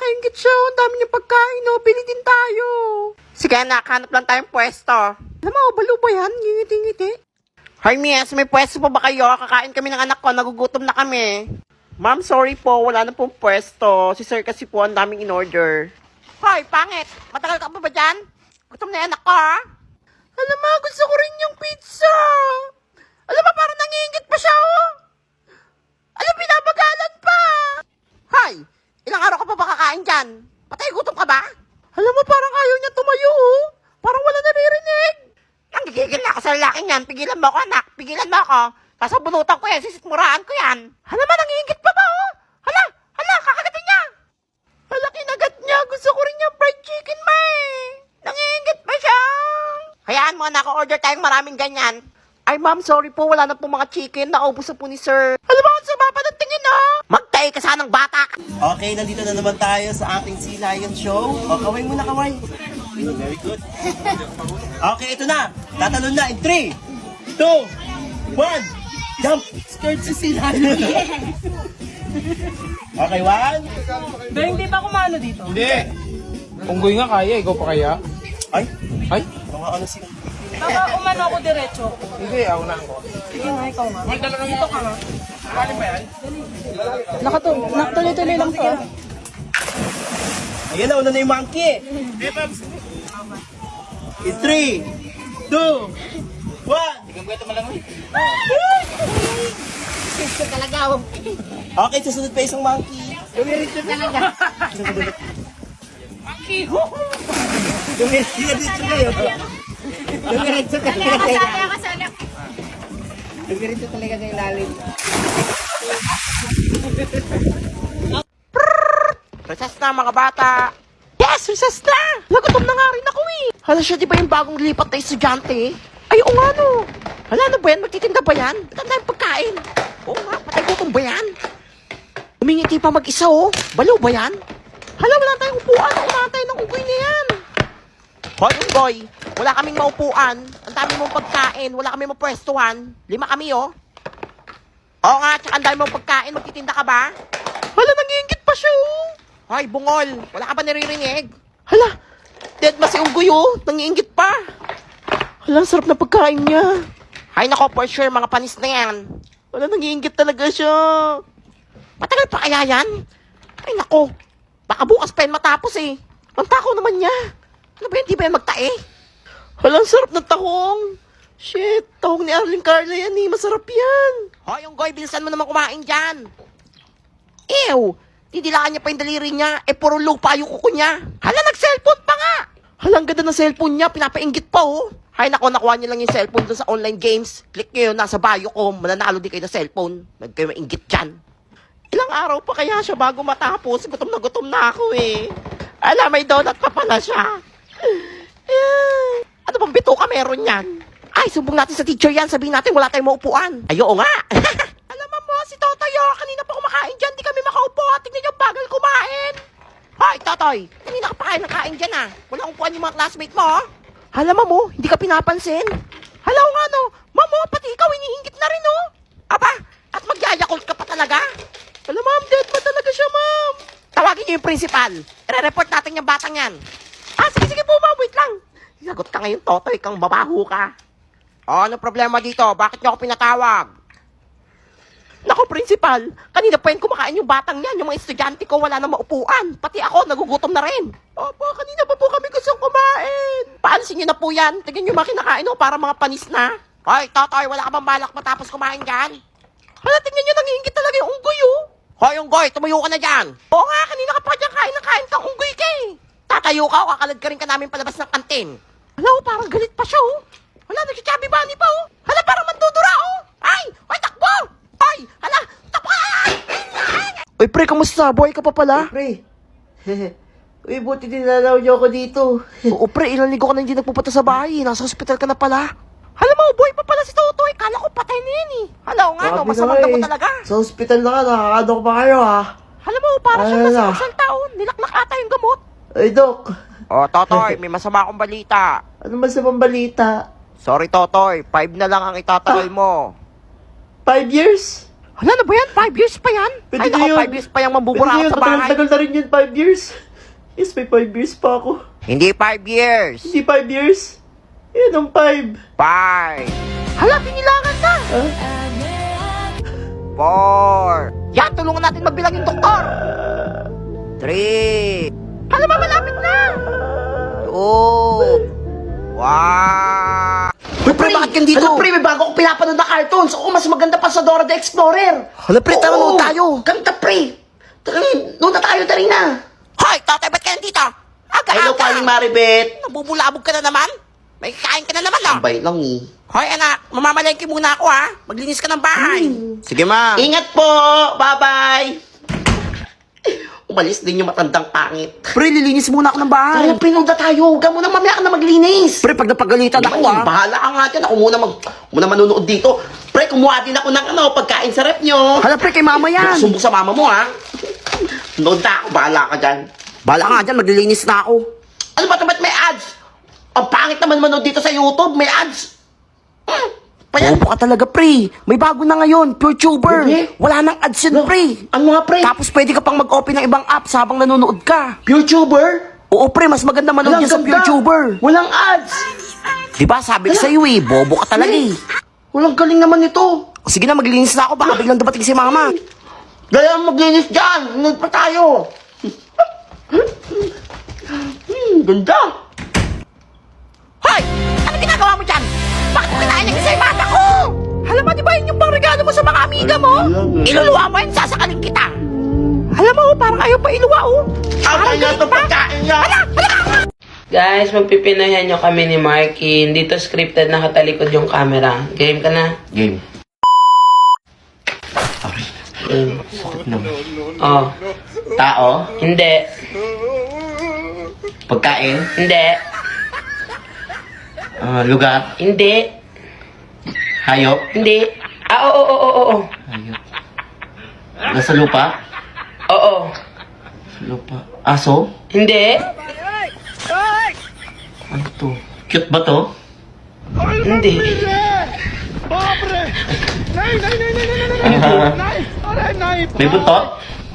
nakakaingit siya. Ang dami niyang pagkain, no? Bili din tayo. Sige, anak. Hanap lang tayong pwesto. Alam mo, balo ba yan? Ngingiti-ngiti. Hi, miss. May pwesto pa ba kayo? Kakain kami ng anak ko. Nagugutom na kami. Ma'am, sorry po. Wala na pong pwesto. Si sir kasi po, ang daming in-order. Hoy, pangit. Matagal ka pa ba dyan? Gutom na yan ako, ha? Alam mo, gusto ko rin yung pizza. Alam mo, parang nangiingit pa siya, oh. Alam, pinabagalan pa. Hay, ilang araw ka pa ba kakain dyan? Patay, gutom ka ba? Alam mo, parang ayaw niya tumayo, oh. Parang wala naririnig. Ang gigigil na ako sa lalaking yan. Pigilan mo ako, anak. Pigilan mo ako. Sasabunutan ko yan. Sisitmuraan ko yan. Hala man, nangiingit pa ba, oh? Hala, kakagatin niya. Hala, kinagat niya. Gusto ko rin yung fried chicken, ma, eh. Nangiingit pa siya. Hayaan mo, anak. Order tayong maraming ganyan. Ay, ma'am, sorry po. Wala na po mga chicken. Naubos na po ni sir. Alam mo, ang sama pa ng tingin, ha? Magtay ka sanang bata. Okay, nandito na naman tayo sa ating Sea Lion Show. O, kaway muna, kaway. Very good. Okay, ito na. Tatalon na in 3, 2, 1. Jump! Skirt si Sea Lion. Okay, 1. Pero hindi pa kumano dito. Hindi. Unggoy nga kaya, ikaw pa kaya? Ay, Ay? ano sila? Baka umano ako diretso. Hindi, ako na ako. Sige nga, ikaw nga. May dala Dito ka nga. Kali ba yan? Nakatuloy-tuloy lang to. Ayan na, una na yung monkey. In 3, 2, 1. Okay, susunod pa isang monkey. Dumiritso talaga. Monkey, ho! Dumiritso kayo. Dumiritso talaga. Dumiritso talaga sa ilalim. Recess na, mga bata. Yes, recess na. Nagutom na nga rin ako, eh. Hala siya, di ba yung bagong lipat na estudyante? Ay, oo nga, no. Hala, ano ba yan? Magtitinda ba yan? Tanda yung pagkain. Oo nga, patay gutom ba yan? Umingiti pa mag-isa, oh. Balo ba yan? Hala, wala tayong upuan. Unahan tayo ng ugoy na yan. Hoy, unggoy. Wala kaming maupuan. Ang dami mong pagkain. Wala kaming mapwestuhan. 5 kami, oh. Oo nga, tsaka ang dami mong pagkain. Magtitinda ka ba? Hala, nag-iingit pa siya, oh. Hoy, bungol. Wala ka ba naririnig? Hala, dead ma si unggoy, oh. Nangiingit pa. Hala, sarap na pagkain niya. Hay nako, for sure, mga panis na yan. Wala, nangiingit talaga siya. Matagal pa kaya yan? Ay nako, baka bukas pa yan matapos eh. Ang takaw naman niya. Ano ba yan, di ba yan magtae? Hala, ang sarap ng tahong. Shit, tahong ni Arling Carla yan eh. Masarap yan. Hoy, unggoy, bilisan mo naman kumain dyan. Ew, didilaan niya pa yung daliri niya. Eh, puro lupa yung kuko niya. Hala, nag-cellphone pa nga. Hala, ang ganda ng cellphone niya. Pinapainggit pa, oh. Hay nako, nakuha niyo lang yung cellphone dun sa online games. Click nyo yun, nasa bio ko. Mananalo din kayo ng cellphone. Huwag kayo mainggit dyan. Ilang araw pa kaya siya bago matapos? Gutom na ako eh. Ala, may donut pa pala siya. Ano bang bituka meron yan? Ay, sumbong natin sa teacher yan. Sabihin natin wala tayong maupuan. Ayo nga. Alam mo, si Totoy, oh, kanina pa kumakain dyan. Di kami makaupo. Tignan niyo, bagal kumain. Hoy, Totoy. Kanina ka pa kayo nakain dyan, ah. Wala upuan yung mga classmate mo, oh. Hala, mamo, hindi ka pinapansin. Hala, nga, no. Mamo, pati ikaw, iniingit na rin, oh. Aba, at magyayakult ka pa talaga. Hala, ma'am, dead pa talaga siya, ma'am. Tawagin niyo yung principal. I-report natin yung batang yan. Ah, sige po, ma'am, wait lang. Lagot ka ngayon, Totoy, kang babaho ka. Oh, ano problema dito? Bakit niyo ako pinatawag? Nako, principal, kanina pa yun kumakain yung batang yan. Yung mga estudyante ko wala na maupuan. Pati ako, nagugutom na rin. Opo, kanina pa po kami gustong kumain. Paansin nyo na po yan. Tignan nyo mga kinakain o para mga panis na. Hoy, Totoy, wala ka bang balak matapos kumain dyan? Hala, tignan nyo, nangiingit talaga yung unggoy, oh. Hoy, unggoy, tumayo ka na dyan. Oo nga, kanina ka pa dyan kain kang unggoy ka eh. Tatayo ka o kakalad ka rin ka namin palabas ng kantin. Hala, oh, parang galit pa siya, oh. Hala, nagsichabi bani pa, oh. Hala, parang mandudura, oh. Ay, takbo! Ay, hala, takbo! Uy, pre, kamusta? Buhay ka pa pala? Pre. Uy, buti dinalaw niyo ako dito. Oo, pre, ilang linggo ka na hindi nagpupunta sa bahay. Nasa hospital ka na pala. Hala mo, buhay pa pala si Totoy. Kala ko patay na yan eh. Hala, nga no, masamang damo talaga. Sa hospital na ka, nakakado ko pa kayo ha. Hala mo, para siyang Ala. nasa isang taon. Nilaklak ata yung gamot. Ay, Dok. Oh, Totoy, may masama akong balita. Ano ba sa balita? Sorry, Totoy. 5 na lang ang itatagal mo. 5 years? Hala na ba yan? 5 years pa yan? Pwede Ay, na naku, yun. 5 years pa yung mambubura ako sa bahay. Tagal na rin yun, 5 years. Yes, may 5 years pa ako. Hindi 5 years. Hindi 5 years. Yan ang 5. 5. Hala, binilangan na. Ha? 4. Yan, tulungan natin magbilang yung doktor. 3. Hala ba, malapit na. 2. 1. Uy, pre, bakit yan dito? Hala, pre, may bago akong pinapanood na cartoons. Oo, mas maganda pa sa Dora the Explorer. Hala, pre, tara, Oo, noon tayo. Ganda, pre. Tara, noon na tayo, tari na. Hoy, tatay, ba't ka nandito? Aga-aga. Hello, paling Maribet. Nabubulabog ka na naman? May kain ka na naman, no? Abay lang eh. Hoy, anak, mamamalengke muna ako, ha? Maglinis ka ng bahay. Sige, ma. Ingat po. Bye-bye. Umalis din yung matandang pangit. Pre, lilinis muna ako ng bahay. Kaya pinunta tayo. Huwag ka muna mamaya ka na maglinis. Pre, pag napagalitan ako, ha? Bahala ka nga dyan. Ako muna manunood dito. Pre, kumuha din ako ng pagkain sa rep nyo. Hala, pre, kay mama yan. Sumbong sa mama mo, ha? Nood na ako. Bahala ka dyan. Bala ka nga dyan, maglilinis na ako. Ano ba ito? Ba't may ads? Ang pangit naman manood dito sa YouTube. May ads. Payan. Bobo ka talaga, pre. May bago na ngayon, PureTuber. Hindi. Wala nang ads yun, pre. Ano nga, pre? Tapos pwede ka pang mag-open ng ibang apps habang nanonood ka. PureTuber? Oo, pre, mas maganda manood Walang yan sa ganda. PureTuber. Walang ads. Diba, sabi ko sa'yo eh, bobo ka talaga eh. Walang galing naman ito. Sige na, maglilinis na ako, baka biglang dumating si mama. Gaya maglinis dyan. Nood pa tayo. Ganda. Hoy! Ano ginagawa mo dyan? Bakit mo kinain ng isa yung mama ko? Alam mo, di ba yun yung pang regalo mo sa mga amiga mo? Iluluwa mo yan, sasakaling kita. Alam mo, parang ayaw pa iluwa, oh. Ang kanya itong pagkain niya. Guys, magpipinayan nyo kami ni Marky. Dito scripted, nakatalikod yung camera. Game ka na? Game. Game. Oh. Tao. Hindi. Pagkain. Hindi. Lugar. Hindi. Hayop. Hindi. Ah, oo. Hayop. Nasa lupa. Oo. Lupa. Aso. Hindi. Ano to? Cute ba to? Hindi. May buntot?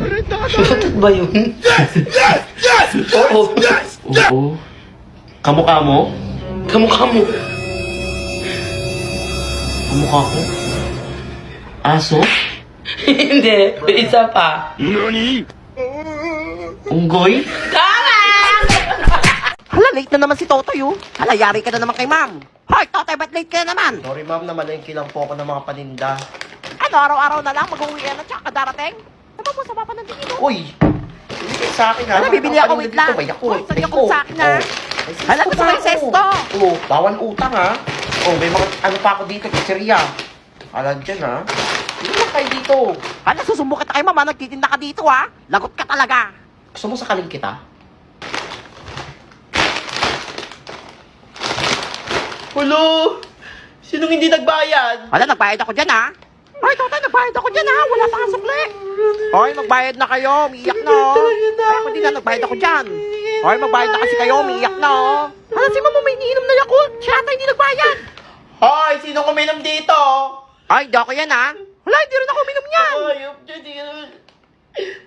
Bakit ba yun? Oo. Oo. Kamukha mo? Kamukha mo. Kamukha ko? Aso? Hindi. May isa pa. Unggoy? Tama! Hala, late na naman si Totoy, oh. Hala, yari ka na naman kay ma'am. Hoy, Totoy, ba't late ka na naman? Sorry ma'am, namalengke lang po ako ng mga paninda. Ano, araw-araw na lang, mag-uwi yan at saka kadarating? Ano mo, sama pa ng tingin, oh. Uy! Hindi kayo sa akin ha. Hala, bibili ako, wait lang. May ako. Hoy, sali ako sa akin, ha. Hala, gusto ko yung sesto. Oo, bawal utang ha. Oh, may mga ano pa ako dito, pizzeria. Alam dyan ha. Hindi lang kayo dito. Hala, susumbo kita kay mama, nagtitinda ka dito, ha. Lagot ka talaga. Gusto mo sakaling kita? Hulo! Sinong hindi nagbayad? Hala, nagbayad ako dyan, ha. Hoy, Totoy, nagbayad ako dyan, ha. Wala pa nga sukli. Hoy, magbayad na kayo. Umiiyak na, oh. Ay, ako din na, nagbayad ako dyan. Hoy, magbayad na kasi kayo. Umiiyak na, oh. Hala, si mama may iniinom na Yakult. Siya ata hindi nagbayad. Hoy! Sino kuminom dito? Ay, di ako yan, ha. Hala, hindi rin ako uminom yan. Ayop dyan, di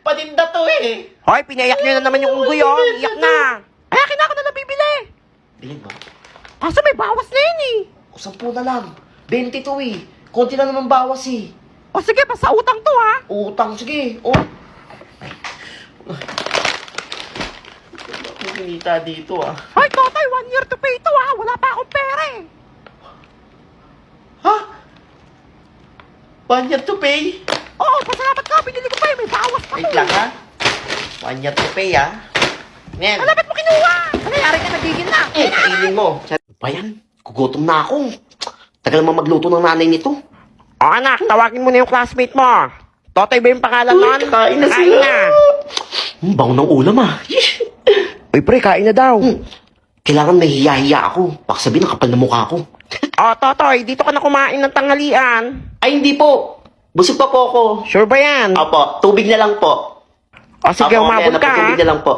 patinda to eh. Hoy, pinaiyak nyo na naman yung unggoy, oh. Umiiyak na. Ay, akin na ako na nabibili. Bilhin mo. Kaso may bawas na yun, eh. O, 10 na lang. 22 eh. Konti na naman bawas eh. O sige, basta utang to, ha. Utang, sige. Oh. Wala kinita dito ah. Hoy, Totoy, 1 year to pay to, ha. Wala pa akong pera, eh. Ha? 1 year to pay? Oo, pasalamat ka. Binili ko pa, eh. May bawas pa Wait to. lang ha. 1 year to pay ah. Ngayon. Hala, ba't mo kinuha? Nangyayari ka, nagigil na. Kainin mo. Pa yan. Gugutom na ako. Tagal naman magluto ng nanay nito. O anak, tawagin mo na yung classmate mo. Totoy ba yung pangalan nun? Kain na Kain sila. na. Bango ng ulam ah. Uy, pre, kain na daw. Kailangan may hiya-hiya ako. Baka sabihin nakapal na mukha ko. O, Totoy, dito ka na kumain ng tanghalian. Ay, hindi po. Busog pa po ako. Sure ba yan? Opo, tubig na lang po. O sige, Opo, umabot mamaya ka, na po, tubig na lang po.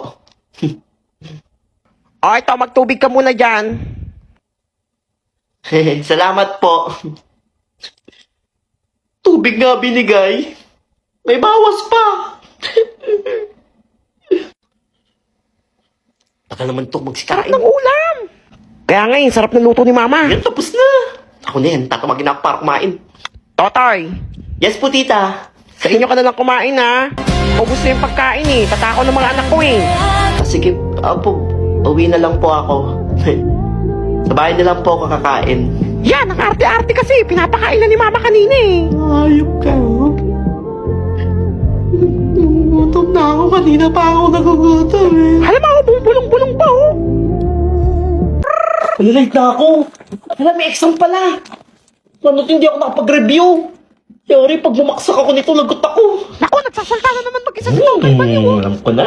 O, ito, magtubig ka muna dyan. Salamat po. Tubig nga binigay. May bawas pa. Tagal naman ito magsikain. Ng ulam! Kaya ngayon, sarap ng luto ni Mama. Yan, tapos na. Ako na yan, tatawagin ako para kumain. Totoy, Yes po, tita. sa inyo ka na lang kumain ha. Ubus na yung pagkain eh. Tatakaw ng mga anak ko eh. Sige, po, uwi na lang po ako. Sa bahay na lang po ako kakain. Yan, ang arte-arte kasi. Pinapakain na ni Mama kanina eh. Ayop ka. Gutom na ako. Kanina pa ako nagugutom eh. Alam mo, bumubulong-bulong pa oh. Late na ako. Alam, may exam pala. Ano't hindi ako nakapag-review. Sorry, pag bumaksak ako nito, lagot ako. Naku, nagsasalta na naman mag-isa si Totoy Baliw. Alam ko na.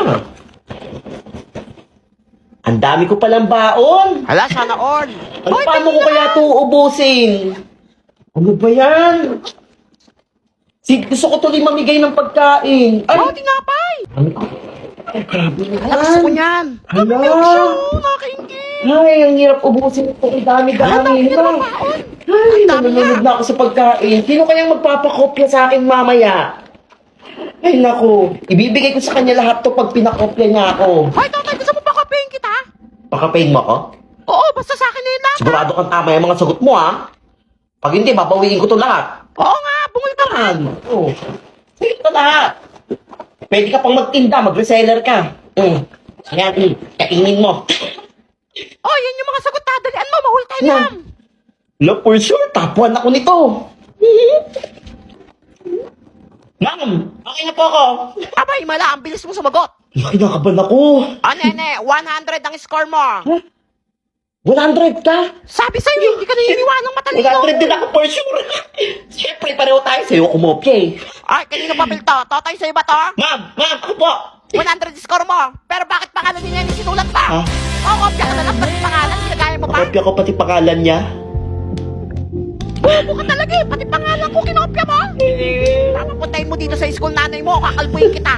Ang dami ko palang baon. Hala, sana all. Ano, paano ko kaya ito ubusin? Ano ba yan? Gusto ko tuloy mamigay ng pagkain. Ay, Oh, tinapay. ano? Ay, grabe naman. Hala, gusto ko niyan. Hala. Milk show, nakaingin. Ay, ang hirap ubusin ito. Ang dami-dami. Hala, baon. Ay, Ang dami nanonood na ako sa pagkain. Sino kayang magpapakopya sa akin mamaya? Ay, naku. Ibibigay ko sa kanya lahat to pag pinakopya niya ako. Hoy, Totoy, gusto mo pa kapein kita? Pakapain mo ako? Oo, basta sa akin na yun lang. Sigurado kang tama yung mga sagot mo, ha? Pag hindi, babawiin ko to lahat. Oo nga, bungol ka nga. Oo. Sige ito lahat. Pwede ka pang magtinda, mag-reseller ka. Ayan, kainin mo. Oh, yan yung mga sagot. Tadalian mo, mahul tayo Yan. lang. Look, for sure, top 1 ako nito. Ma'am, okay na po ako. Abay, mala, ang bilis mo sumagot. Kinakabahan ako. Ah, nene, 100 ang score mo. 100 ka? Sabi sa'yo, hindi ka naniniwalang matalino. 100 din ako for sure. Siyempre, pareho tayo. Sa'yo kumopya eh. Ay, kanino pa to? Totoy, sa'yo ba to? Ma'am, ako po. 100 score mo. Pero bakit pangalan niya yung sinulat pa? Ha? Oo, kopya ka na lang pati pangalan. Ginagaya mo pa. Kopya ko pati pangalan niya. Bobo ka talaga eh. Pati pangalan ko kinopya mo. Papapuntahin mo dito sa school nanay mo. Kakalpuin kita.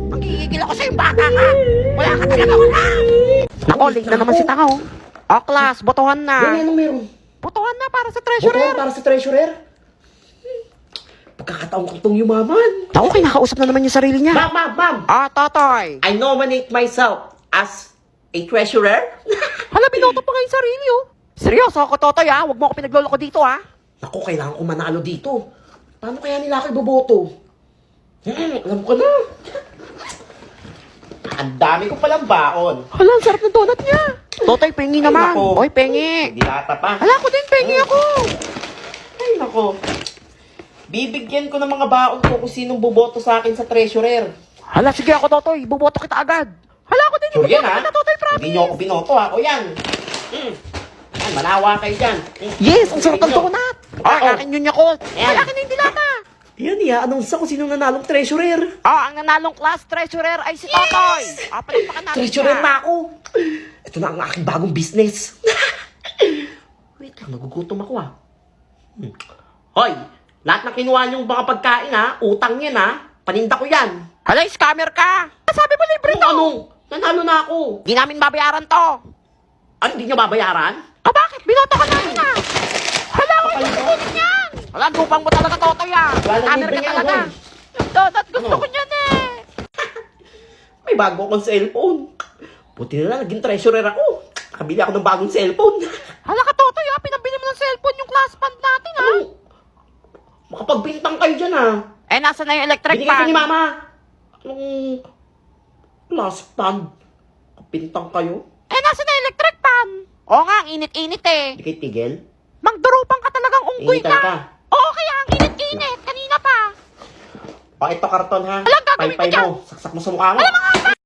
Magigigil ako sa'yo, bata ka. Wala ka talaga, wala. Ako, late na naman si Tao. O, class, botohan na. Anong meron? Botohan na para sa Botohan treasurer. para sa treasurer? Pagkakataon ko itong yumaman. Tao, kinakausap na naman yung sarili niya. Ma'am. Ah, Totoy. I nominate myself as a treasurer. Hala, binoto pa nga yung sarili, oh. Seryoso ako, Totoy, ha? Huwag mo ako pinagloloko dito, ha? Naku, kailangan ko manalo dito. Paano kaya nila ako iboboto? Alam ko na. Ang dami ko palang baon. Hala, ang sarap ng donut niya. Totoy, pengi naman. Nako. Oy, pengi. Dilata pa. Hala, ako din, pengi ako. Ay, nako. Bibigyan ko ng mga baon ko kung sinong boboto sa akin sa treasurer. Hala, sige ako, Totoy. Buboto kita agad. Hala, ako din, So yan, ha? kita, Totoy, promise. Hindi niyo ako binoto, ha? O yan. Yan, manawa kayo dyan. Yes, ang sarap ng donut. Oo. Akin yun, Yakult. Ayan. Akin yung dilata. Yan, i-announce ako sinong nanalong treasurer. Ang nanalong class treasurer ay si Totoy. Palagpakan natin Treasurer siya. na ako. Ito na ang aking bagong business. Wait lang, nagugutom ako, ha? Hoy, lahat ng kinuha niyong mga pagkain, ha? Utang yan, ha? Paninda ko yan. Hala, scammer ka. Sabi mo libre to. Anong? Nanalo na ako. Di namin babayaran to. Ano, hindi niyo babayaran? Bakit? Binoto ka namin, ha? Hala, huwag mo kukunin yan. Hala, lupang mo talaga, Totoy, ha? Wala, Scammer libre ka yan, talaga. hoy. Yung donut, gusto Ano? ko niyan, eh. May bago akong cellphone. Buti na lang, naging treasurer ako. Nakabili ako ng bagong cellphone. Hala ka, Totoy, ha? Pinabili mo ng cellphone yung class fund natin, ha? Makapagbintang kayo dyan, ha? Nasa na yung electric Binigay ko fan? ni mama. Anong class fund? Kapintang kayo? Nasa na yung electric fan? Oo nga, ang init-init, eh. Hindi kayo tigil? Magdurupang ka talagang unggoy Initan ka. ka. Oo, kaya ang init-init. Kanina pa. O, ito karton, ha? Alam, gagawin ko Paypay dyan. mo. Saksak mo sa mukha mo.